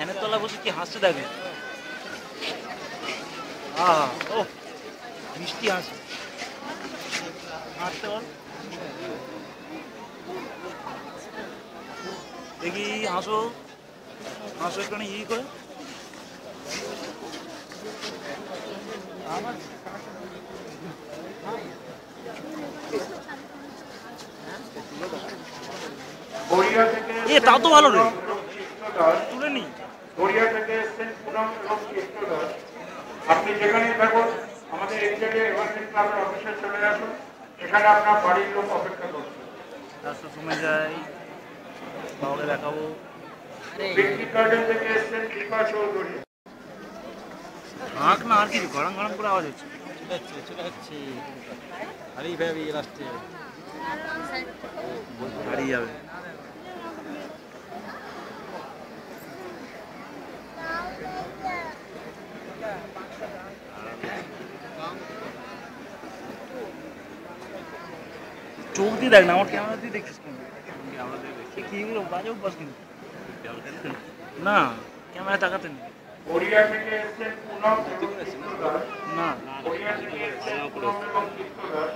ফ্যানের তলায় বসে কি হাসছে দেখে। আহা ও মিষ্টি হাসি। হাসতে বল দেখি, হাসো হাসো একটু ই করে। এ তাও তো ভালো রে, তুলে নি। গড়িয়া থেকে এসছেন পুনম এবং কৃষ্ণদাস। আপনি যেখানেই থাকুন আমাদের এক্সিডেন্ট এভারগ্রিন ক্লাবের অফিসে চলে আসুন, এখানে আপনার বাড়ির লোক অপেক্ষা করছে। রাস্তার সময় যাই, বাবাকে দেখাবো। পিকনিক গার্ডেন থেকে এসছেন দীপা চৌধুরী। আঁক না আর কিছু গরম গরম করে আওয়াজ হচ্ছে। চলে যাচ্ছে হারিয়ে ফেলবি লাস্টে, হারিয়ে যাবে। চোখ দিয়ে দেখ না, আমার ক্যামেরা দিয়ে দেখছিস কেন? কি বাজে অভ্যাস কিন্তু। না ক্যামেরা তাকাতে নেই। গড়িয়া থেকে এসছেন পুনম এবং কৃষ্ণদাস। না গড়িয়া থেকে এসছেন পুনম এবং কৃষ্ণদাস।